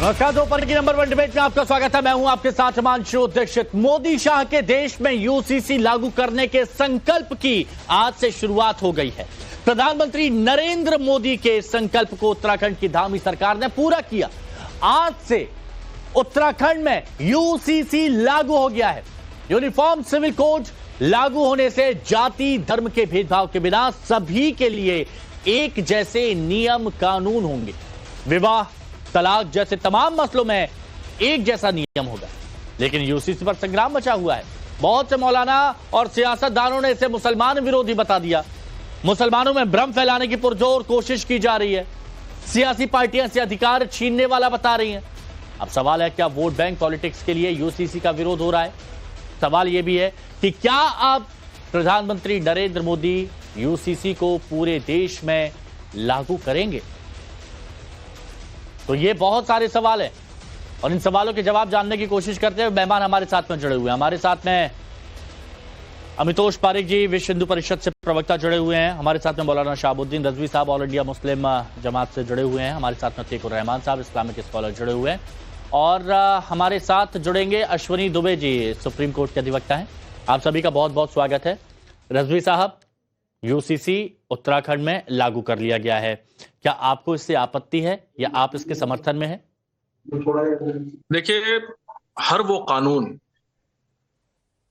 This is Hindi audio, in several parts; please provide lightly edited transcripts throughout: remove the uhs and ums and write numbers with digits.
नमस्कार, दोपहर की नंबर 1 डिबेट में आपका स्वागत है। मैं हूं आपके साथ हिमांशु दीक्षित। मोदी शाह के देश में यूसीसी लागू करने के संकल्प की आज से शुरुआत हो गई है। प्रधानमंत्री नरेंद्र मोदी के संकल्प को उत्तराखंड की धामी सरकार ने पूरा किया। आज से उत्तराखंड में यूसीसी लागू हो गया है। यूनिफॉर्म सिविल कोड लागू होने से जाति धर्म के भेदभाव के बिना सभी के लिए एक जैसे नियम कानून होंगे। विवाह, तलाक जैसे तमाम मसलों में एक जैसा नियम होगा। लेकिन यूसीसी पर संग्राम मचा हुआ है। बहुत से मौलाना और सियासतदानों ने इसे मुसलमान विरोधी बता दिया। मुसलमानों में भ्रम फैलाने की पुरजोर कोशिश की जा रही है। सियासी पार्टियां से अधिकार छीनने वाला बता रही हैं। अब सवाल है, क्या वोट बैंक पॉलिटिक्स के लिए यूसीसी का विरोध हो रहा है? सवाल यह भी है कि क्या अब प्रधानमंत्री नरेंद्र मोदी यूसीसी को पूरे देश में लागू करेंगे? तो ये बहुत सारे सवाल हैं और इन सवालों के जवाब जानने की कोशिश करते हुए मेहमान हमारे साथ में जुड़े हुए हैं। हमारे साथ में अमितोष पारिक जी, विश्व हिंदू परिषद से प्रवक्ता, जुड़े हुए हैं। हमारे साथ में मौलाना शाहबुद्दीन रजवी साहब, ऑल इंडिया मुस्लिम जमात से जुड़े हुए हैं। हमारे साथ में अतीकुर रहमान साहब, इस्लामिक स्कॉलर, जुड़े हुए हैं। और हमारे साथ जुड़ेंगे अश्विनी दुबे जी, सुप्रीम कोर्ट के अधिवक्ता हैं। आप सभी का बहुत बहुत स्वागत है। रजवी साहब, यूसीसी उत्तराखंड में लागू कर लिया गया है, क्या आपको इससे आपत्ति है या आप इसके समर्थन में हैं? देखिए, हर वो कानून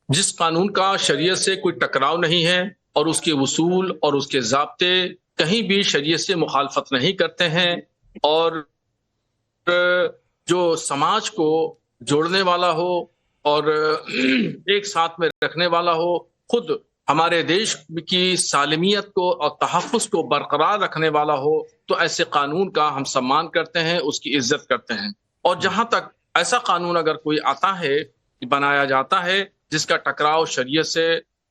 जिस कानून का शरीयत से कोई टकराव नहीं है और उसके उसूल और उसके ज़ाब्ते कहीं भी शरीयत से मुखालफत नहीं करते हैं और जो समाज को जोड़ने वाला हो और एक साथ में रखने वाला हो, खुद हमारे देश की सालमियत को और तहफ़्फ़ुज़ को बरकरार रखने वाला हो, तो ऐसे कानून का हम सम्मान करते हैं, उसकी इज्जत करते हैं। और जहां तक ऐसा कानून अगर कोई आता है, बनाया जाता है, जिसका टकराव शरीयत से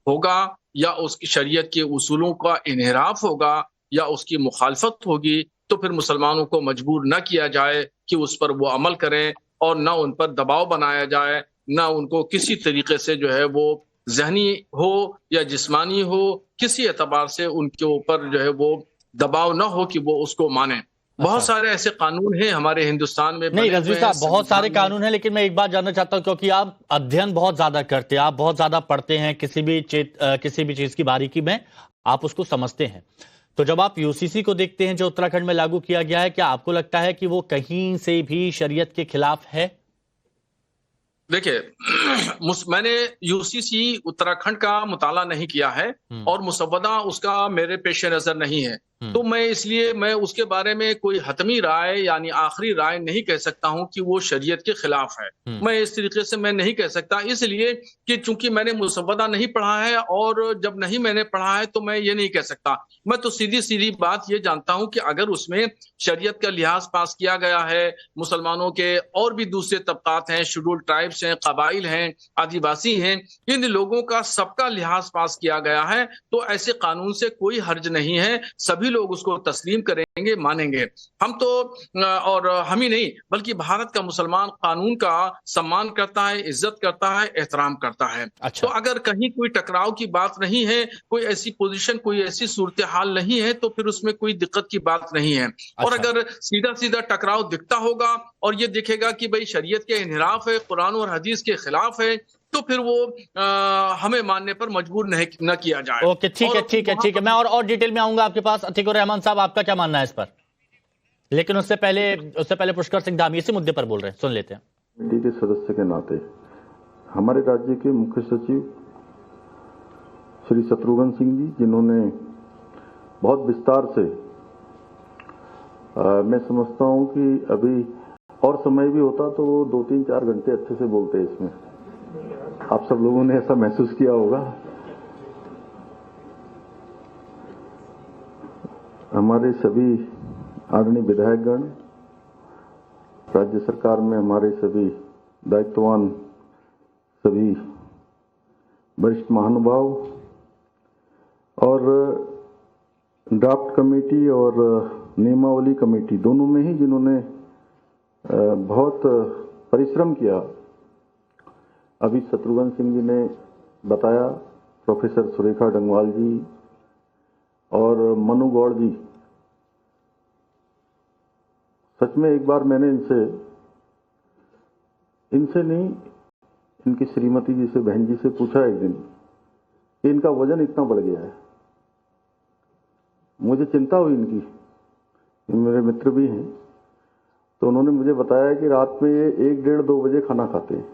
होगा या उसकी शरीयत के उसूलों का इन्हिराफ होगा या उसकी मुखालफत होगी, तो फिर मुसलमानों को मजबूर न किया जाए कि उस पर वो अमल करें और न उन पर दबाव बनाया जाए, न उनको किसी तरीके से जो है वो ज़हनी हो या जिस्मानी हो, किसी एतबार से उनके ऊपर जो है वो दबाव न हो कि वो उसको माने। बहुत सारे ऐसे कानून हैं हमारे हिंदुस्तान में। नहीं रजवी साहब, बहुत सारे कानून हैं, लेकिन मैं एक बात जानना चाहता हूं, क्योंकि आप अध्ययन बहुत ज्यादा करते हैं, आप बहुत ज्यादा पढ़ते हैं, किसी भी चीज की बारीकी में आप उसको समझते हैं। तो जब आप यूसीसी को देखते हैं जो उत्तराखंड में लागू किया गया है, क्या आपको लगता है कि वो कहीं से भी शरीयत के खिलाफ है? देखिए, मैंने यूसीसी उत्तराखंड का मुताला नहीं किया है और मुसव्वदा उसका मेरे पेश नजर नहीं है, तो मैं उसके बारे में कोई हतमी राय यानी आखिरी राय नहीं कह सकता हूं कि वो शरीयत के खिलाफ है। मैं इस तरीके से मैं नहीं कह सकता, इसलिए कि चूंकि मैंने मुसव्वदा नहीं पढ़ा है और जब नहीं मैंने पढ़ा है तो मैं ये नहीं कह सकता। मैं तो सीधी सीधी बात ये जानता हूं कि अगर उसमें शरीयत का लिहाज पास किया गया है, मुसलमानों के और भी दूसरे तबकात हैं, शेड्यूल ट्राइब्स हैं, कबाइल हैं, आदिवासी हैं, इन लोगों का सबका लिहाज पास किया गया है, तो ऐसे कानून से कोई हर्ज नहीं है। सभी लोग उसको तस्लीम करेंगे, मानेंगे। हम तो और हम ही नहीं बल्कि भारत का मुसलमान कानून का सम्मान करता है, इज्जत करता है, एहतराम करता है। अच्छा। तो अगर कहीं कोई टकराव की बात नहीं है, कोई ऐसी पोजीशन, कोई ऐसी सूरत हाल नहीं है, तो फिर उसमें कोई दिक्कत की बात नहीं है। अच्छा। और अगर सीधा सीधा टकराव दिखता होगा और ये दिखेगा कि भाई शरीयत के इन्हिराफ है, कुरान और हदीस के खिलाफ है, तो फिर वो हमें मानने पर मजबूर न किया जाए। ओके, ठीक है। मैं और डिटेल में आऊंगा आपके पास। अतीकुर रहमान साहब, आपका क्या मानना है इस पर? लेकिन उससे पहले पुष्कर सिंह धामी इसी मुद्दे पर बोल रहे हैं, सुन लेते हैं। कमेटी के सदस्य के नाते हमारे राज्य के मुख्य सचिव श्री शत्रुघ्न सिंह जी, जिन्होंने बहुत विस्तार से मैं समझता हूं कि अभी और समय भी होता तो वो 2-3-4 घंटे अच्छे से बोलते हैं इसमें। आप सब लोगों ने ऐसा महसूस किया होगा। हमारे सभी आदरणीय विधायकगण, राज्य सरकार में हमारे सभी दायित्ववान, सभी वरिष्ठ महानुभाव और ड्राफ्ट कमेटी और नियमावली कमेटी दोनों में ही जिन्होंने बहुत परिश्रम किया। अभी शत्रुघ्न सिंह जी ने बताया, प्रोफेसर सुरेखा डंगवाल जी और मनु गौड़ जी, सच में एक बार मैंने इनसे इनसे नहीं, इनकी श्रीमती जी से, बहन जी से पूछा एक दिन कि इनका वजन इतना बढ़ गया है। मुझे चिंता हुई इनकी, मेरे मित्र भी हैं, तो उन्होंने मुझे बताया कि रात में ये 1, 1:30, 2 बजे खाना खाते हैं।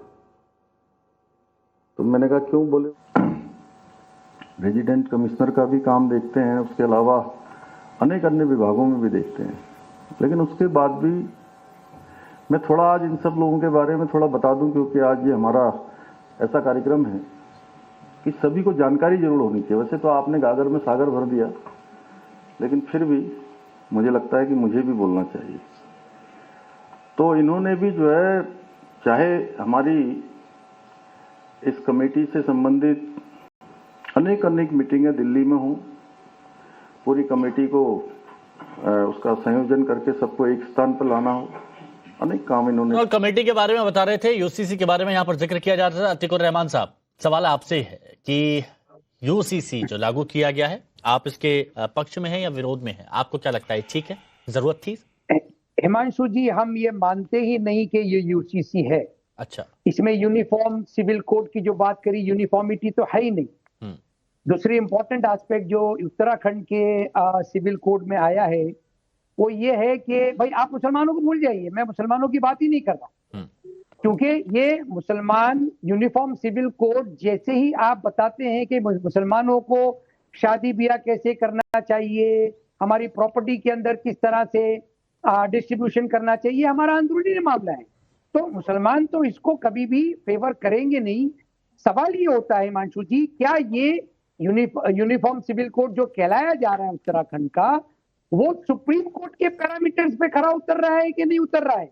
तो मैंने कहा क्यों? बोले रेजिडेंट कमिश्नर का भी काम देखते हैं, उसके अलावा अनेक अन्य विभागों में भी देखते हैं। लेकिन उसके बाद भी मैं थोड़ा आज इन सब लोगों के बारे में थोड़ा बता दूं, क्योंकि आज ये हमारा ऐसा कार्यक्रम है कि सभी को जानकारी जरूर होनी चाहिए। वैसे तो आपने गागर में सागर भर दिया, लेकिन फिर भी मुझे लगता है कि मुझे भी बोलना चाहिए। तो इन्होंने भी जो है, चाहे हमारी इस कमेटी से संबंधित अनेक मीटिंगें दिल्ली में हों, पूरी कमेटी को उसका संयोजन करके सबको एक स्थान पर लाना हो, अनेक काम इन्होंने। और कमेटी के बारे में बता रहे थे, यूसीसी के बारे में यहाँ पर जिक्र किया जा रहा था। अतीकुर रहमान साहब, सवाल आपसे है कि यूसीसी जो लागू किया गया है, आप इसके पक्ष में हैं या विरोध में हैं? आपको क्या लगता है, ठीक है, जरूरत थी? हिमांशु जी, हम ये मानते ही नहीं कि ये यूसीसी है। अच्छा, इसमें यूनिफॉर्म सिविल कोड की जो बात करी, यूनिफॉर्मिटी तो है ही नहीं। दूसरी इंपॉर्टेंट एस्पेक्ट जो उत्तराखंड के सिविल कोड में आया है वो ये है कि भाई आप मुसलमानों को भूल जाइए, मैं मुसलमानों की बात ही नहीं कर रहा, क्योंकि ये मुसलमान यूनिफॉर्म सिविल कोड जैसे ही आप बताते हैं कि मुसलमानों को शादी ब्याह कैसे करना चाहिए, हमारी प्रॉपर्टी के अंदर किस तरह से डिस्ट्रीब्यूशन करना चाहिए, हमारा अंदरूनी मामला है, तो मुसलमान तो इसको कभी भी फेवर करेंगे नहीं। सवाल ये होता है हिमांशु जी, क्या ये यूनिफॉर्म सिविल कोड जो कहलाया जा रहा है उत्तराखंड का, वो सुप्रीम कोर्ट के पैरामीटर्स पे खरा उतर रहा है कि नहीं उतर रहा है?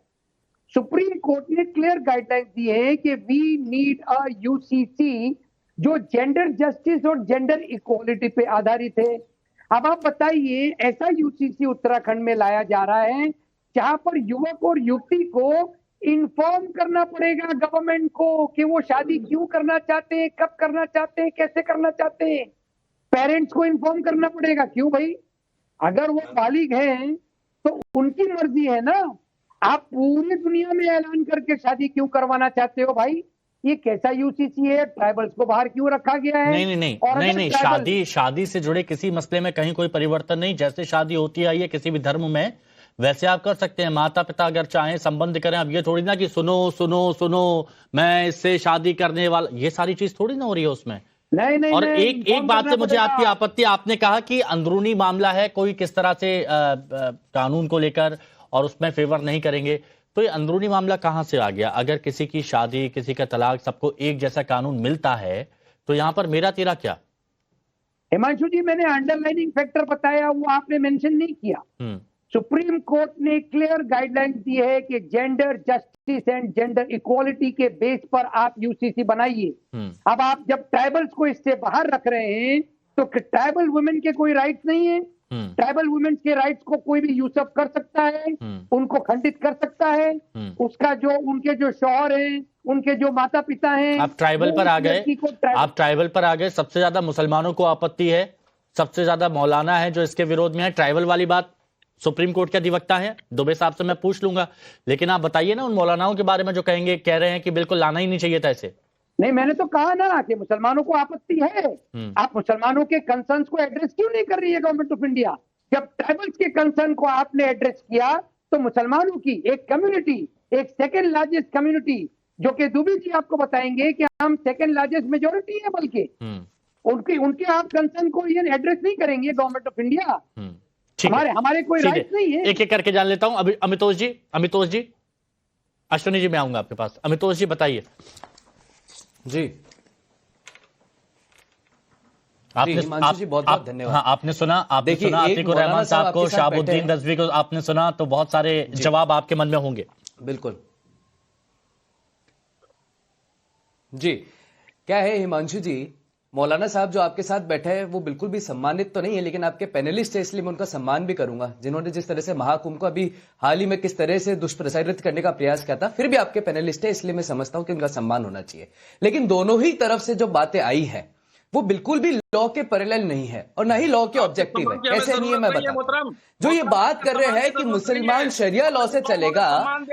सुप्रीम कोर्ट ने क्लियर गाइडलाइंस दी है कि वी नीड अ यूसीसी जो जेंडर जस्टिस और जेंडर इक्वालिटी पे आधारित है। अब आप बताइए, ऐसा यूसीसी उत्तराखंड में लाया जा रहा है जहां पर युवक और युवती को इन्फॉर्म करना पड़ेगा गवर्नमेंट को कि वो शादी क्यों करना चाहते हैं, कब करना चाहते हैं, कैसे करना चाहते हैं। पेरेंट्स को इन्फॉर्म करना पड़ेगा। क्यों भाई? अगर वो बालिग हैं तो उनकी मर्जी है ना। आप पूरी दुनिया में ऐलान करके शादी क्यों करवाना चाहते हो भाई? ये कैसा यूसीसी है? ट्राइबल्स को बाहर क्यों रखा गया है? नहीं, शादी से जुड़े किसी मसले में कहीं कोई परिवर्तन नहीं। जैसे शादी होती है ये किसी भी धर्म में, वैसे आप कर सकते हैं। माता पिता अगर चाहें संबंध करें। अब ये थोड़ी ना कि सुनो सुनो सुनो मैं इससे शादी करने वाला, ये सारी चीज थोड़ी ना हो रही है उसमें। नहीं, और एक बात से मुझे आपकी आपत्ति, आपने कहा कि अंदरूनी मामला है, कोई किस तरह से कानून को लेकर और उसमें फेवर नहीं करेंगे। तो ये अंदरूनी मामला कहां से आ गया? अगर किसी की शादी, किसी का तलाक, सबको एक जैसा कानून मिलता है तो यहां पर मेरा तेरा क्या? हिमांशु जी, मैंने अंडरलाइनिंग फैक्टर बताया, वो आपने मेंशन नहीं किया। सुप्रीम कोर्ट ने क्लियर गाइडलाइंस दी है कि gender justice and gender equality के बेस पर आप यूसीसी बनाइए। अब आप जब ट्राइबल्स को इससे बाहर रख रहे हैं तो ट्राइबल वुमेन के कोई राइट्स नहीं है। ट्राइबल वुमेन के राइट्स को कोई भी यूसअप कर सकता है, उनको खंडित कर सकता है। उसका जो उनके जो शौहर हैं, उनके जो माता पिता हैं। आप ट्राइबल पर आ गए। सबसे ज्यादा मुसलमानों को आपत्ति है, सबसे ज्यादा मौलाना है जो इसके विरोध में है। ट्राइबल वाली बात सुप्रीम कोर्ट के अधिवक्ता है दुबे साहब से मैं पूछ लूंगा, लेकिन आप बताइए ना उन मौलानाओं के बारे में जो कह रहे हैं कि बिल्कुल लाना ही नहीं चाहिए था इसे। नहीं, मैंने तो कहा ना कि मुसलमानों को आपत्ति है। आप मुसलमानों के कंसर्न्स को एड्रेस क्यों नहीं कर रही है गवर्नमेंट ऑफ इंडिया? जब ट्राइबल्स के कंसर्न को आपने एड्रेस किया तो मुसलमानों की एक कम्युनिटी, एक सेकेंड लार्जेस्ट कम्युनिटी, जो कि दुबे जी आपको बताएंगे कि हम सेकेंड लार्जेस्ट मेजोरिटी है, बल्कि उनके आप कंसर्न को ये एड्रेस नहीं करेंगे गवर्नमेंट ऑफ इंडिया। हमारे कोई राइट नहीं है। एक एक करके जान लेता हूं। अभी अमितोष जी, अश्विनी जी मैं आऊंगा आपके पास। अमितोष जी बताइए। जी आपने बहुत धन्यवाद। हाँ, आपने सुना अतीकुर रहमान साहब को, शहाबुद्दीन रजवी को आपने सुना, तो बहुत सारे जवाब आपके मन में होंगे। बिल्कुल जी। क्या है हिमांशु जी, मौलाना साहब जो आपके साथ बैठे हैं वो बिल्कुल भी सम्मानित तो नहीं है, लेकिन आपके पैनलिस्ट है इसलिए मैं उनका सम्मान भी करूंगा, जिन्होंने जिस तरह से महाकुंभ को अभी हाल ही में किस तरह से दुष्प्रचारित करने का प्रयास किया था। फिर भी आपके पैनलिस्ट है इसलिए मैं समझता हूं कि उनका सम्मान होना चाहिए। लेकिन दोनों ही तरफ से जो बातें आई है, वो बिल्कुल भी लॉ के पैरेलल नहीं है और ना ही लॉ के ऑब्जेक्टिव है। कैसे नहीं है मैं बताता हूं। जो ये बात कर रहे हैं कि मुसलमान शरिया लॉ से चलेगा,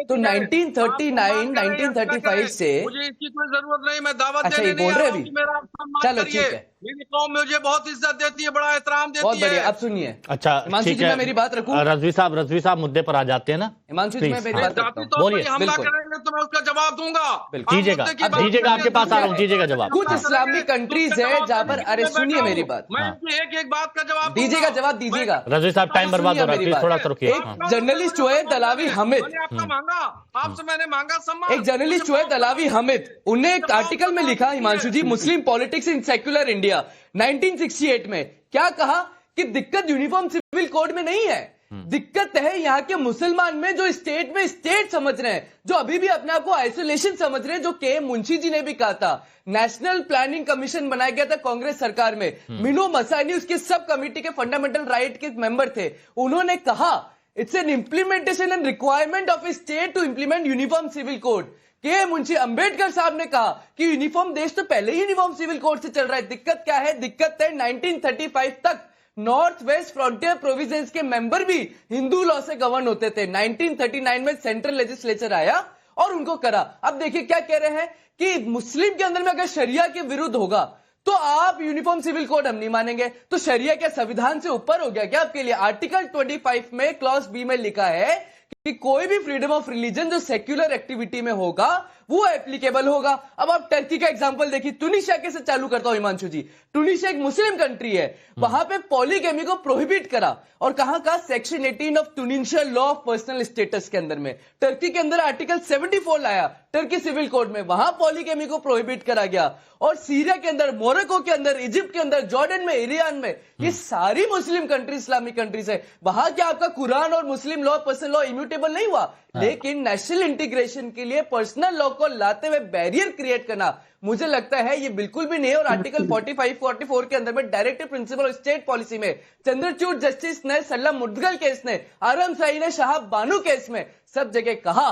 तो 1939 1935 से मुझे इसकी कोई जरूरत नहीं, मैं दावत अच्छा, देने ये नहीं बोल आ रहे रहा हूं अभी? कि मेरा सम्मान चलो, करिए। ठीक है। मेरी कौम मुझे बहुत इज्जत देती है, बड़ा एहतराम देती है। बहुत बढ़िया, अब सुनिए। अच्छा हिमांशु ठीक जी, है, मैं मेरी बात रखूं? रजवी साहब मुद्दे पर आ जाते हैं ना। हिमांशु जी, मैं Please, मेरी हाँ। बात रखता हूं। बोलिए, हमला बिल्कुल। करेंगे तो मैं उसका जवाब दूंगा। बिल्कुल। दीजिएगा, मुद्दे की अब बात दीजिएगा, करेंगे, आपके पास आ रहा हूं, दूसरे दीजिएगा जवाब। कुछ हाँ। इस्लामिक कंट्रीज है जहां पर, अरे सुनिए मेरी बात, मैं हाँ। इनकी एक बात का जवाब दीजिएगा, जवाब दीजिएगा। रजवी साहब टाइम बर्बाद हो रहा है, मेरी प्लीज बात। थोड़ा सा रुकिए। एक जर्नलिस्ट जो है दलावी हामिद, मैंने आपका मांगा, आपसे मैंने मांगा सम्मान। एक जर्नलिस्ट जो है दलावी हामिद, उन्हें एक आर्टिकल में लिखा, हिमांशु जी, मुस्लिम पॉलिटिक्स इन सेक्युलर इंडिया 1968 में, क्या कहा कि दिक्कत यूनिफॉर्म सिविल कोड में नहीं है, दिक्कत है यहाँ के मुसलमान में, जो स्टेट में स्टेट समझ रहे हैं, जो अभी भी अपने आप को आइसोलेशन समझ रहे हैं, जो के मुंशी जी ने भी कहा था। नेशनल प्लानिंग कमीशन बनाया गया था कांग्रेस सरकार में, मीनू मसानी उसके सब कमेटी के फंडामेंटल राइट के मेंबर थे। उन्होंने कहा it's an implementation and requirement of a state to implement uniform civil code. K Munshi Ambedkar साहब ने कहा कि यूनिफॉर्म देश तो पहले ही यूनिफॉर्म सिविल कोड से चल रहा है, दिक्कत क्या है? दिक्कत है 1935 तक नॉर्थ वेस्ट फ्रंटियर प्रोविजंस के मेंबर भी हिंदू लॉ से गवर्न होते थे। 1939 में सेंट्रल लेजिस्लेचर आया और उनको करा। अब देखिए क्या कह रहे हैं कि मुस्लिम के अंदर में अगर शरिया के विरुद्ध होगा तो आप यूनिफॉर्म सिविल कोड हम नहीं मानेंगे। तो शरिया क्या संविधान से ऊपर हो गया क्या आपके लिए? आर्टिकल 25 में क्लॉज बी में लिखा है कि कोई भी फ्रीडम ऑफ रिलीजन जो सेक्युलर एक्टिविटी में होगा वो एप्लीकेबल होगा। अब आप टर्की का एग्जांपल देखिए, टूनिशिया के से चालू करता हूं हिमांशु जी। टूनिशिया एक मुस्लिम कंट्री है, वहां पे पॉलीगैमी को प्रोहिबिट करा, और कहां का? Section 18 of Tunisia law of personal status के अंदर में। टर्की के अंदर आर्टिकल 74 लाया टर्की सिविल कोड में, वहां पॉलीगैमी को प्रोहिबिट करा गया। और सीरिया के अंदर, मोरक्को के अंदर, इजिप्ट के अंदर, जॉर्डन में, ईरान में, ये सारी मुस्लिम कंट्री इस्लामिक कंट्रीज है। वहां क्या आपका कुरान और मुस्लिम लॉ, पर्सनल लॉ इम्यूटेबल नहीं हुआ? लेकिन नेशनल इंटीग्रेशन के लिए पर्सनल लॉ को लाते हुए बैरियर क्रिएट करना, मुझे लगता है ये बिल्कुल भी नहीं है। और आर्टिकल 45 44 के अंदर में directive principle of state policy में चंद्रचूड़ जस्टिस ने, सल्लम मुद्गल केस ने, आरम साई ने, शाहब बानू केस में, सब जगह कहा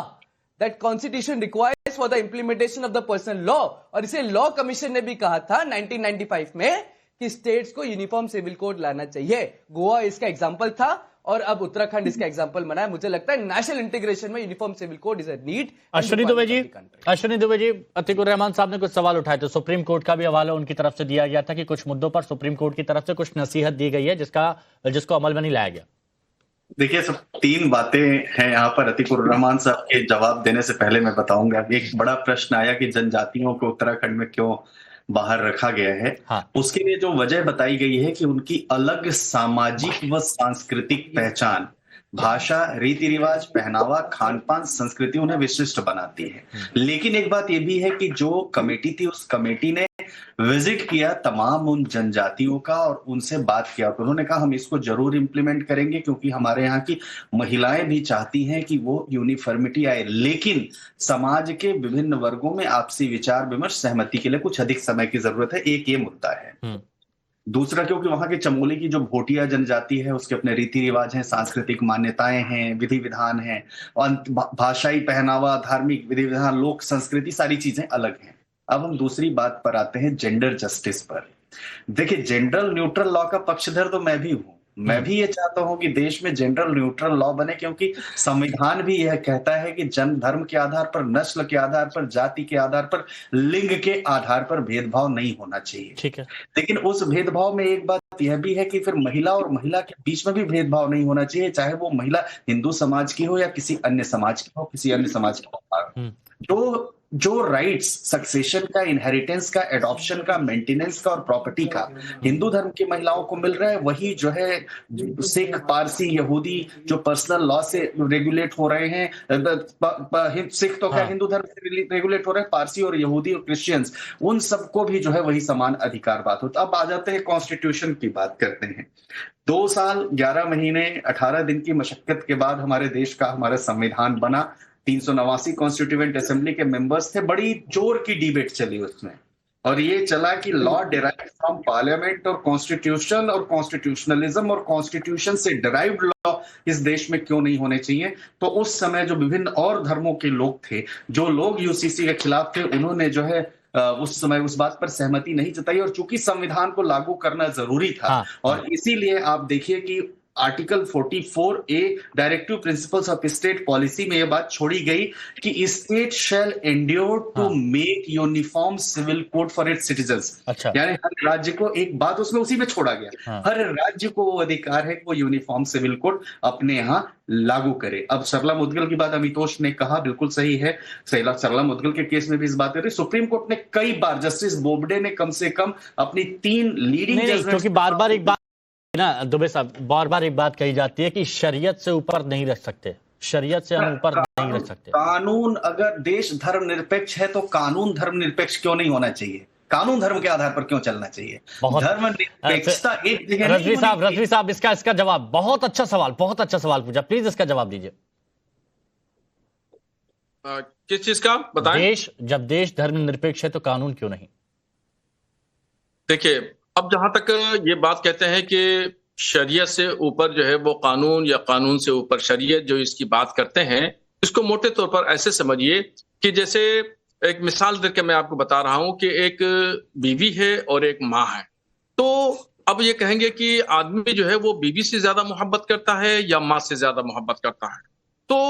that constitution requires for the implementation of the personal law. और इसे लॉ कमीशन ने भी कहा था 1995 में कि स्टेट्स को यूनिफॉर्म सिविल कोड लाना चाहिए। गोवा इसका एग्जाम्पल था और अब उत्तराखंड इसका एग्जांपल बना है। मुझे लगता है नेशनल इंटीग्रेशन में uniform civil code is a need. Ashwini Dubey ji, Atiqur Rahman साहब ने कुछ सवाल उठाए थे, सुप्रीम कोर्ट का भी हवाला उनकी तरफ से दिया गया था कि कुछ मुद्दों पर सुप्रीम कोर्ट की तरफ से कुछ नसीहत दी गई है जिसको अमल में नहीं लाया गया। देखिए, सब तीन बातें हैं यहाँ पर। अतीकुर रहमान साहब के जवाब देने से पहले मैं बताऊंगा, एक बड़ा प्रश्न आया कि जनजातियों को उत्तराखंड में क्यों बाहर रखा गया है। हाँ। उसके लिए जो वजह बताई गई है कि उनकी अलग सामाजिक व सांस्कृतिक पहचान, भाषा, रीति रिवाज, पहनावा, खान पान, संस्कृति उन्हें विशिष्ट बनाती है। लेकिन एक बात यह भी है कि जो कमेटी थी, उस कमेटी ने विजिट किया तमाम उन जनजातियों का और उनसे बात किया, तो उन्होंने कहा हम इसको जरूर इंप्लीमेंट करेंगे क्योंकि हमारे यहाँ की महिलाएं भी चाहती हैं कि वो यूनिफॉर्मिटी आए, लेकिन समाज के विभिन्न वर्गों में आपसी विचार विमर्श, सहमति के लिए कुछ अधिक समय की जरूरत है। एक ये मुद्दा है। दूसरा, क्योंकि वहां के चमोली की जो भोटिया जनजाति है उसके अपने रीति रिवाज हैं, सांस्कृतिक मान्यताएं हैं, विधि विधान हैं, और भाषाई पहनावा, धार्मिक विधि विधान, लोक संस्कृति, सारी चीजें अलग हैं। अब हम दूसरी बात पर आते हैं, जेंडर जस्टिस पर। देखिए, जेंडर न्यूट्रल लॉ का पक्षधर तो मैं भी हूं। मैं भी ये चाहता हूं कि देश में जेंडर न्यूट्रल लॉ बने, क्योंकि संविधान भी यह कहता है कि जन्म धर्म के आधार पर, नस्ल के आधार पर, जाति के आधार पर, लिंग के आधार पर भेदभाव नहीं होना चाहिए। ठीक है। लेकिन उस भेदभाव में एक बात यह भी है कि फिर महिला और महिला के बीच में भी भेदभाव नहीं होना चाहिए, चाहे वो महिला हिंदू समाज की हो या किसी अन्य समाज की हो, किसी अन्य समाज की हो। जो राइट्स सक्सेशन का, इनहेरिटेंस का, एडॉप्शन का, मेंटेनेंस का और प्रॉपर्टी का हिंदू धर्म की महिलाओं को मिल रहा है, वही जो है सिख, पारसी, यहूदी जो पर्सनल लॉ से रेगुलेट हो रहे हैं, सिख तो क्या हिंदू धर्म से रेगुलेट हो रहे हैं, पारसी और यहूदी और क्रिश्चियंस, उन सबको भी जो है वही समान अधिकार बात होता है। अब आ जाते हैं कॉन्स्टिट्यूशन की बात करते हैं। 2 साल 11 महीने 18 दिन की मशक्कत के बाद हमारे देश का हमारा संविधान बना। 389 कॉन्स्टिट्यूएंट असेंबली के मेंबर्स थे, बड़ी जोर की डिबेट चली उसमें, और ये चला कि लॉ डिराइव्ड फ्रॉम पार्लियामेंट और कॉन्स्टिट्यूशन और कॉन्स्टिट्यूशनलिज्म और कॉन्स्टिट्यूशन से डिराइव्ड लॉ इस देश में क्यों नहीं होने चाहिए। तो उस समय जो विभिन्न और धर्मों के लोग थे, जो लोग यूसीसी के खिलाफ थे, उन्होंने जो है उस समय उस बात पर सहमति नहीं जताई, और चूंकि संविधान को लागू करना जरूरी था, हाँ, और इसीलिए आप देखिए कि article 44A directive principles of state policy में यह बात छोड़ी गई कि state shall endure to make uniform civil code for its citizens. अच्छा। यानी हर राज्य को एक बात उसमें उसी में छोड़ा गया, हर राज्य को वो अधिकार है कि वो यूनिफॉर्म सिविल कोड अपने यहाँ लागू करे। अब सरला मुद्गल की बात अमितोष ने कहा बिल्कुल सही है, सरला मुद्गल के केस में भी इस बात करें। सुप्रीम कोर्ट ने कई बार, जस्टिस बोबडे ने कम से कम अपनी 3 लीडिंग जजमेंट्स, क्योंकि बार बार एक बात ना दुबे साहब, बार बार एक बात कही जाती है कि शरीयत से ऊपर नहीं रख सकते, शरीयत से हम ऊपर नहीं रख सकते। कानून, अगर देश धर्मनिरपेक्ष है तो कानून धर्मनिरपेक्ष क्यों नहीं होना चाहिए? कानून धर्म के आधार पर क्यों चलना चाहिए? धर्मनिरपेक्षता एक जगह। रजवी साहब इसका जवाब, बहुत अच्छा सवाल पूछा, प्लीज इसका जवाब दीजिए। किस चीज का बताएं? जब देश धर्मनिरपेक्ष है तो कानून क्यों नहीं? देखिए, अब जहां तक ये बात कहते हैं कि शरीयत से ऊपर जो है वो कानून, या कानून से ऊपर शरीयत, जो इसकी बात करते हैं, इसको मोटे तौर पर ऐसे समझिए कि जैसे एक मिसाल देकर मैं आपको बता रहा हूं कि एक बीवी है और एक माँ है। तो अब ये कहेंगे कि आदमी जो है वो बीवी से ज्यादा मोहब्बत करता है या माँ से ज्यादा मोहब्बत करता है। तो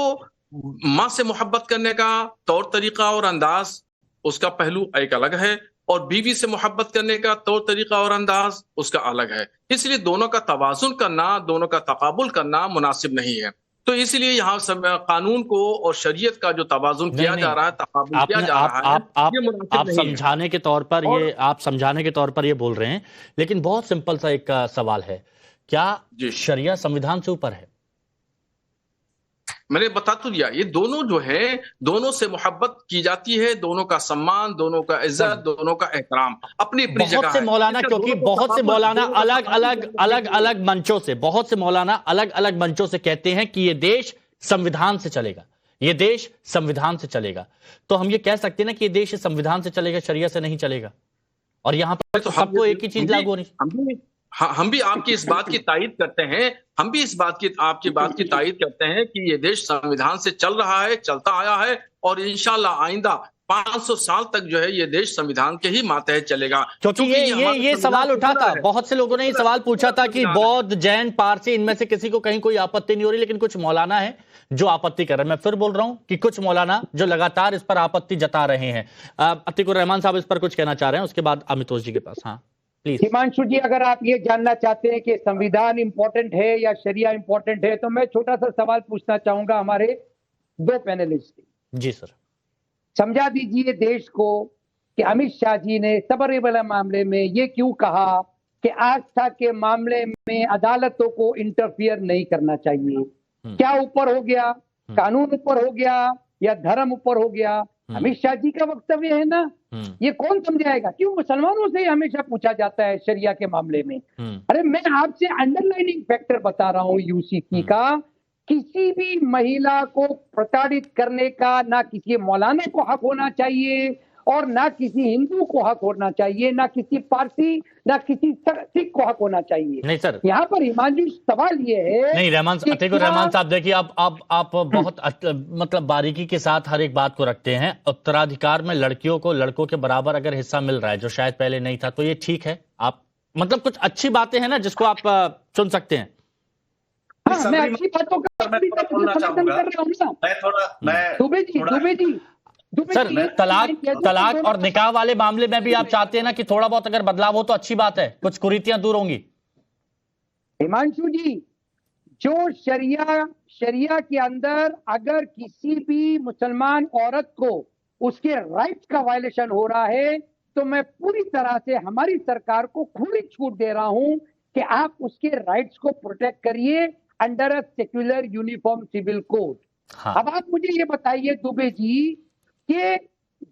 माँ से मोहब्बत करने का तौर तरीका और अंदाज, उसका पहलू एक अलग है, और बीवी से मोहब्बत करने का तौर तरीका और अंदाज उसका अलग है। इसलिए दोनों का तवाजुन करना, दोनों का तकाबुल करना मुनासिब नहीं है। तो इसलिए यहाँ कानून को और शरीयत का जो तवाजुन किया जा रहा है, तकाबुल किया जा रहा है, आप समझाने के तौर पर ये, आप समझाने के तौर पर ये बोल रहे हैं, लेकिन बहुत सिंपल सा एक सवाल है, क्या शरिया संविधान से ऊपर है? मैंने बता तो दिया, ये दोनों जो है, दोनों से मोहब्बत की जाती है, दोनों का सम्मान, दोनों का इज्जत, दोनों का एहतराम अपनी अपनी जगह है। मौलाना, क्योंकि बहुत से मौलाना अलग अलग मंचों से, बहुत से मौलाना अलग अलग मंचों से कहते हैं कि ये देश संविधान से चलेगा, ये देश संविधान से चलेगा। तो हम ये कह सकते हैं ना कि ये देश संविधान से चलेगा, शरिया से नहीं चलेगा, और यहां पर तो सबको एक ही चीज लागू होनी। हम भी आपकी इस बात की तायीद करते हैं, हम भी इस बात की, आपकी बात की तायीद करते हैं कि ये देश संविधान से चल रहा है, चलता आया है, और इंशाल्लाह आइंदा 500 साल तक जो है ये देश संविधान के ही मातहत चलेगा। क्योंकि ये सवाल उठा था, बहुत से लोगों ने ये सवाल पूछा था कि बौद्ध, जैन, पारसी, इनमें से किसी को कहीं कोई आपत्ति नहीं हो रही, लेकिन कुछ मौलाना है जो आपत्ति कर रहे हैं। मैं फिर बोल रहा हूं कि कुछ मौलाना जो लगातार इस पर आपत्ति जता रहे हैं। अतीकुर रहमान साहब इस पर कुछ कहना चाह रहे हैं, उसके बाद अमितोष जी के पास। हाँ प्लीज। हिमांशु जी, अगर आप ये जानना चाहते हैं कि संविधान इंपॉर्टेंट है या शरिया इंपॉर्टेंट है, तो मैं छोटा सा सवाल पूछना चाहूंगा हमारे 2 पैनलिस्ट। जी सर। समझा दीजिए देश को कि अमित शाह जी ने सबरीमाला मामले में ये क्यों कहा कि आस्था के मामले में अदालतों को इंटरफियर नहीं करना चाहिए। क्या ऊपर हो गया? कानून ऊपर हो गया या धर्म ऊपर हो गया? अमित शाह जी का वक्तव्य है ना, ये कौन समझाएगा? क्यों मुसलमानों से हमेशा पूछा जाता है शरिया के मामले में। अरे मैं आपसे अंडरलाइनिंग फैक्टर बता रहा हूं यूसीसी का, किसी भी महिला को प्रताड़ित करने का ना किसी मौलाना को हक होना चाहिए, और ना किसी हिंदू को हक होना चाहिए, ना किसी पारसी, ना किसी सिख को हक होना चाहिए। नहीं सर, यहाँ पर हिमांशु सवाल ये है। नहीं रहमान साहब देखिए, आप बहुत मतलब बारीकी के साथ हर एक बात को रखते हैं। उत्तराधिकार में लड़कियों को लड़कों के बराबर अगर हिस्सा मिल रहा है, जो शायद पहले नहीं था, तो ये ठीक है। आप मतलब कुछ अच्छी बातें हैं ना जिसको आप चुन सकते हैं। हाँ, मैं अच्छी बातों का बोलना चाहूंगा। दुबे जी सर, तलाक और निकाह वाले मामले में भी आप चाहते हैं ना कि थोड़ा बहुत अगर बदलाव हो तो अच्छी बात है, कुछ कुरीतियां दूर होंगी। हिमांशु जी, जो शरिया के अंदर अगर किसी भी मुसलमान औरत को उसके राइट्स का वायलेशन हो रहा है, तो मैं पूरी तरह से हमारी सरकार को खुली छूट दे रहा हूं कि आप उसके राइट्स को प्रोटेक्ट करिए under a secular uniform civil code. हाँ। अब आप मुझे ये बताइए दुबे जी कि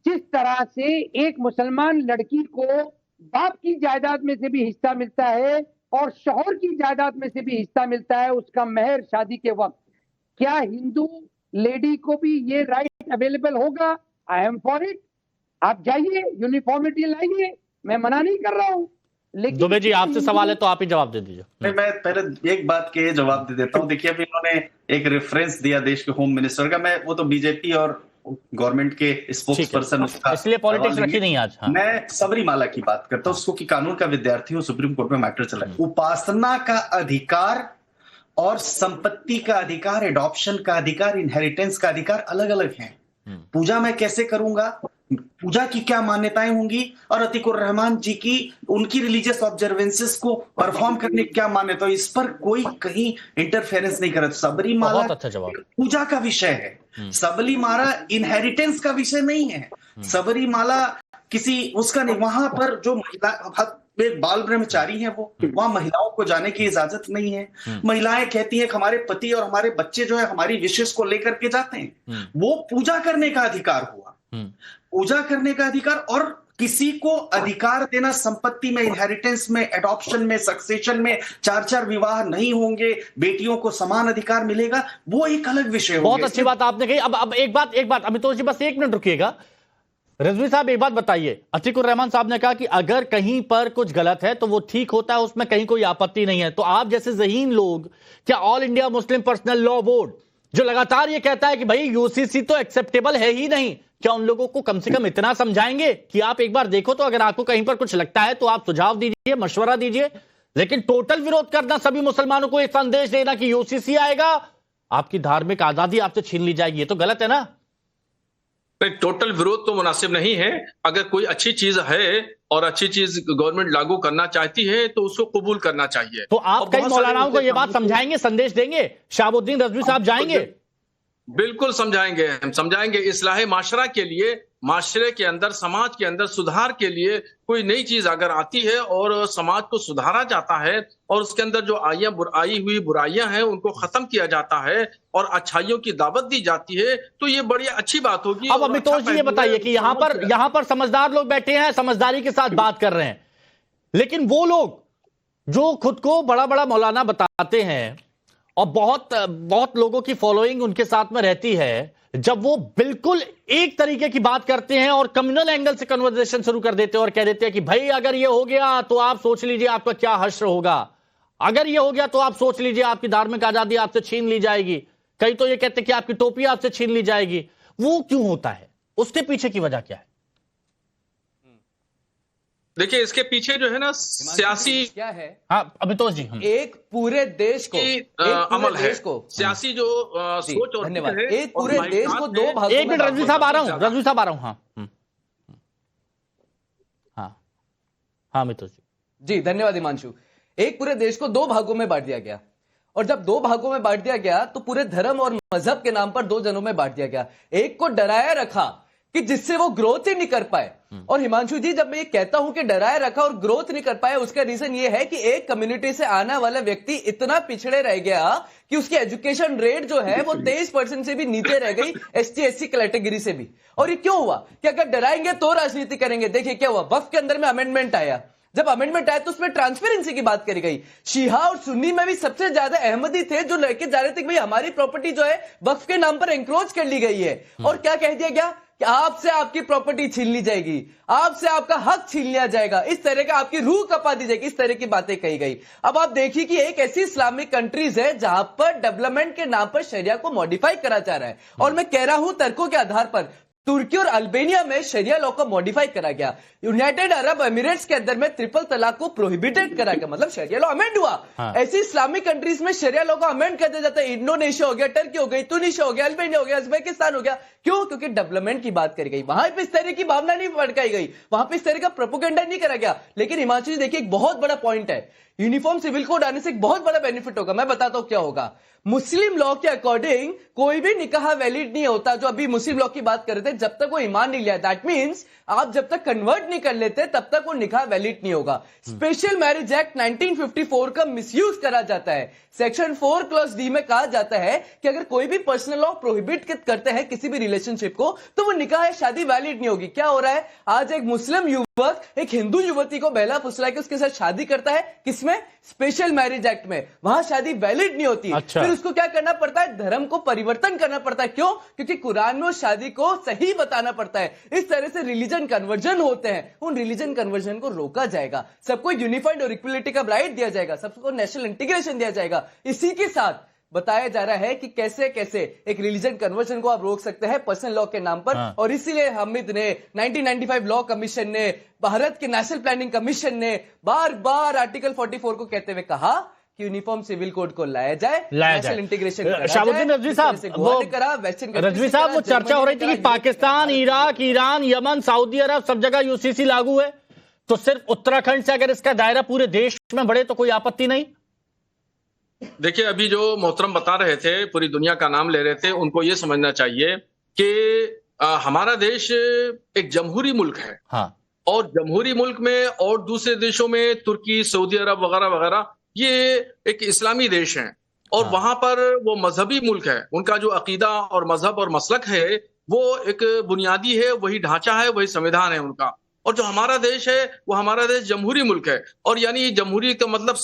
जिस तरह से एक मुसलमान लड़की को बाप की जायदाद में से भी हिस्सा मिलता है और शौहर की जायदाद में से भी हिस्सा मिलता है उसका मेहर शादी के वक्त, क्या हिंदू लेडी को भी ये राइट अवेलेबल होगा? I am for it. आप जाइए, यूनिफॉर्मिटी लाइए, मैं मना नहीं कर रहा हूं, लेकिन दुबे जी आपसे सवाल है तो आप ही जवाब दे दीजिए। मैं पहले एक बात के जवाब दे देता हूं। देखिए, अभी इन्होंने एक रेफरेंस दिया देश के होम मिनिस्टर का, मैं वो तो बीजेपी और गवर्नमेंट के स्पोक्स पर्सन उसका इसलिए पॉलिटिक्स रखी नहीं आज। हाँ। मैं सबरीमाला की बात करता हूं, उसको कि कानून का विद्यार्थी हूं, सुप्रीम कोर्ट में मैटर चला है। उपासना का अधिकार और संपत्ति का अधिकार, एडॉप्शन का अधिकार, इनहेरिटेंस का अधिकार अलग अलग हैं। पूजा मैं कैसे करूंगा, पूजा की क्या मान्यताएं होंगी, और अतीकुर रहमान जी की उनकी रिलीजियस ऑब्जर्वेंसेस को परफॉर्म करने की क्या मान्यता, इस पर कोई कहीं इंटरफेरेंस नहीं कर रहा। सबरीमाला अच्छा जवाब। पूजा का विषय है, सबरीमाला इनहेरिटेंस का विषय नहीं है। सबरीमाला किसी उसका नहीं, वहां पर जो महिला एक बाल ब्रह्मचारी है वो, वहां महिलाओं को जाने की इजाजत नहीं है। महिलाएं कहती हैं कि हमारे पति और हमारे बच्चे जो है हमारी विशेष को लेकर के जाते हैं। वो पूजा करने का अधिकार हुआ, पूजा करने का अधिकार। और किसी को अधिकार देना संपत्ति में, इनहेरिटेंस में, एडॉप्शन में, सक्सेशन में 4-4 विवाह नहीं होंगे, बेटियों को समान अधिकार मिलेगा, वो एक अलग विषय होगा। बहुत अच्छी बात आपने कही। अब एक बात अमितोष जी, बस 1 मिनट रुकिएगा। रिजवी साहब एक बात बताइए, अतीकुर रहमान साहब ने कहा कि अगर कहीं पर कुछ गलत है तो वो ठीक होता है, उसमें कहीं कोई आपत्ति नहीं है। तो आप जैसे ज़हीन लोग, क्या all India Muslim personal law board जो लगातार ये कहता है कि भाई यूसीसी तो एक्सेप्टेबल है ही नहीं, क्या उन लोगों को कम से कम इतना समझाएंगे कि आप एक बार देखो तो अगर आपको कहीं पर कुछ लगता है तो आप सुझाव दीजिए, मशवरा दीजिए, लेकिन टोटल विरोध करना, सभी मुसलमानों को एक संदेश देना कि यूसीसी आएगा आपकी धार्मिक आजादी आपसे छीन ली जाएगी, ये तो गलत है ना? टोटल विरोध तो मुनासिब नहीं है। अगर कोई अच्छी चीज है और अच्छी चीज गवर्नमेंट लागू करना चाहती है तो उसको कबूल करना चाहिए। तो आप कई मौलानाओं को ये बात समझाएंगे, संदेश देंगे? शहाबुद्दीन रिजवी साहब जाएंगे? बिल्कुल समझाएंगे, हम समझाएंगे। इस्लाह माशरा के लिए, माशरे के अंदर, समाज के अंदर सुधार के लिए कोई नई चीज अगर आती है और समाज को सुधारा जाता है और उसके अंदर जो आई हुई बुराइयां हैं उनको खत्म किया जाता है और अच्छाइयों की दावत दी जाती है, तो ये बड़ी अच्छी बात होगी। अब अमितोष जी ये बताइए कि यहां पर समझदार लोग बैठे हैं, समझदारी के साथ बात कर रहे हैं, लेकिन वो लोग जो खुद को बड़ा बड़ा मौलाना बताते हैं और बहुत लोगों की फॉलोइंग उनके साथ में रहती है, जब वो बिल्कुल एक तरीके की बात करते हैं और कम्युनल एंगल से कन्वर्सेशन शुरू कर देते हैं और कह देते हैं कि भाई अगर ये हो गया तो आप सोच लीजिए आपका क्या हश्र होगा, अगर ये हो गया तो आप सोच लीजिए आपकी धार्मिक आजादी आपसे छीन ली जाएगी, कई तो ये कहते हैं कि आपकी टोपी आपसे छीन ली जाएगी। वो क्यों होता है, उसके पीछे की वजह क्या है? देखिए इसके पीछे जो है ना सियासी क्या है। हाँ अमितोष जी, एक पूरे देश को अमल है, सियासी जो सोच और धन्यवाद। एक पूरे देश को दो भागों में, एक मिनट रजवी साहब आ रहा हूं, रजवी साहब आ रहा हूं। हाँ अमितोष जी धन्यवाद हिमांशु। एक पूरे देश को 2 भागों में बांट दिया गया, और जब 2 भागों में बांट दिया गया तो पूरे धर्म और मजहब के नाम पर 2 जनों में बांट दिया गया। एक को डराया रखा कि जिससे वो ग्रोथ ही नहीं कर पाए। और हिमांशु जी, जब मैं ये कहता हूं कि डराए रखा और ग्रोथ नहीं कर पाए, उसका रीजन ये है कि एक कम्युनिटी से आने वाला व्यक्ति इतना पिछड़े रह गया कि उसकी एजुकेशन रेट जो है वो 23% से भी नीचे रह गई, एसटी एससी कैटेगरी से भी। और ये क्यों हुआ कि अगर डराएंगे तो राजनीति करेंगे। देखिए क्या हुआ, वक्फ के अंदर में अमेंडमेंट आया, जब अमेंडमेंट आया तो उसमें ट्रांसपेरेंसी की बात करी गई। शिहा और सुन्नी में भी सबसे ज्यादा अहमदी थे जो लेके जा रहे थे कि भाई हमारी प्रॉपर्टी जो है वक्फ के नाम पर एंक्रोच कर ली गई है। और क्या कह दिया गया कि आपसे आपकी प्रॉपर्टी छीन ली जाएगी, आपसे आपका हक छीन लिया जाएगा, इस तरह का आपकी रूह कपा दी जाएगी, इस तरह की बातें कही गई। अब आप देखिए कि एक ऐसी इस्लामिक कंट्रीज है जहां पर डेवलपमेंट के नाम पर शरिया को मॉडिफाई करा जा रहा है। और मैं कह रहा हूं तर्कों के आधार पर तुर्की और अल्बेनिया में शरिया लॉ को मॉडिफाई करा गया। यूनाइटेड अरब एमिरेट्स के अंदर में ट्रिपल तलाक को प्रोहिबिटेड करा गया, मतलब शरिया लॉ अमेंड हुआ। हाँ। ऐसी इस्लामिक कंट्रीज में शरिया लॉ को अमेंड कर दिया जाता है। इंडोनेशिया हो गया, टर्की हो गई, तुनिशिया हो गया, अल्बेनिया हो गया, उज्बेकिस्तान हो गया। क्यों? क्योंकि डेवलपमेंट की बात करी गई, वहां पे इस तरह की भावना नहीं भड़काई गई, वहां पे इस तरह का प्रोपोगेंडा नहीं करा गया। लेकिन हिमांशु जी देखिए, एक बहुत बड़ा पॉइंट है, यूनिफॉर्म सिविल कोड आने से एक बहुत बड़ा बेनिफिट होगा। मैं बताता हूं क्या होगा। मुस्लिम लॉ के अकॉर्डिंग कोई भी निकाह वैलिड नहीं होता। जो अभी मुस्लिम लॉ की बात कर रहे थे, जब तक वो ईमान नहीं लिया, दैट मींस आप जब तक कन्वर्ट नहीं कर लेते तब तक वो निकाह वैलिड नहीं होगा। स्पेशल मैरिज एक्ट 1954 का मिसयूज करा जाता है। सेक्शन 4 क्लॉज डी में कहा जाता है कि अगर कोई भी पर्सनल लॉ प्रोहिबिट करते हैं किसी भी रिलेशनशिप को, तो वो निकाह या शादी वैलिड नहीं होगी। क्या हो रहा है, आज एक मुस्लिम युवक एक हिंदू युवती को बहला फुसला के उसके साथ शादी करता है, किसमें? स्पेशल मैरिज एक्ट में। वहां शादी वैलिड नहीं होती। अच्छा। फिर उसको क्या करना पड़ता है? धर्म को परिवर्तन करना पड़ता है। क्यों? क्योंकि कुरान में उस शादी को सही बताना पड़ता है। इस तरह से रिलीजन कन्वर्जन होते हैं, उन रिलीजन कन्वर्जन को रोका जाएगा, सबको यूनिफाइड और इक्वलिटी का राइट दिया जाएगा, सबको नेशनल इंटीग्रेशन दिया जाएगा। इसी के साथ बताया जा रहा है कि कैसे कैसे एक रिलीजन कन्वर्जन को आप रोक सकते हैं पर्सनल लॉ के नाम पर। और इसीलिए हामिद ने 1995 लॉ कमीशन ने, भारत के नेशनल प्लानिंग कमीशन ने बार बार आर्टिकल 44 को कहते हुए कहा कि यूनिफॉर्म सिविल कोड को लाया जाए, नेशनल इंटीग्रेशन। शाहबुद्दीन रजवी साहब, रजवी साहब, वो चर्चा हो रही थी कि Pakistan, Iraq, Iran, Yemen, Saudi Arabia सब जगह यूसीसी लागू है, तो सिर्फ उत्तराखंड से अगर इसका दायरा पूरे देश में बढ़े तो कोई आपत्ति नहीं? देखिए, अभी जो मोहतरम बता रहे थे, पूरी दुनिया का नाम ले रहे थे, उनको ये समझना चाहिए कि हमारा देश एक जमहूरी मुल्क है। हाँ। और जमहूरी मुल्क में और दूसरे देशों में तुर्की, सऊदी अरब वगैरह वगैरह, ये एक इस्लामी देश हैं और वहां पर वो मजहबी मुल्क है। उनका जो अकीदा और मजहब और मसलक है वो एक बुनियादी है, वही ढांचा है, वही संविधान है उनका। और जो हमारा देश है वो हमारा देश जमहूरी मुल्क है। और यानी जमहूरी का मतलब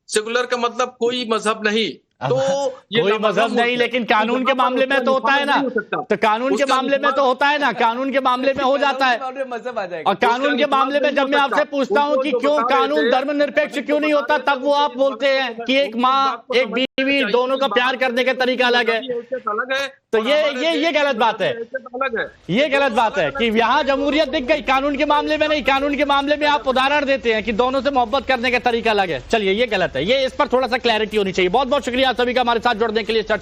सेकुलर का मतलब कोई मजहब नहीं। तो ये कोई मजहब नहीं, लेकिन कानून के मामले में तो होता है ना, तो कानून के मामले में तो होता है ना, कानून के मामले में हो जाता है। और कानून के मामले में जब मैं आपसे पूछता हूं कि क्यों कानून धर्मनिरपेक्ष क्यों नहीं होता, तब वो आप बोलते हैं कि एक माँ एक बीवी दोनों का प्यार करने का तरीका अलग है। तो ये गलत बात है, ये गलत बात है कि यहाँ जमहूरियत दिख गई, कानून के मामले में नहीं। कानून के मामले में आप उदाहरण देते हैं कि दोनों से मोहब्बत करने का तरीका अलग है। चलिए, ये गलत है, ये इस पर थोड़ा सा क्लैरिटी होनी चाहिए। बहुत बहुत शुक्रिया सभी का हमारे साथ जुड़ने के लिए। चर्चा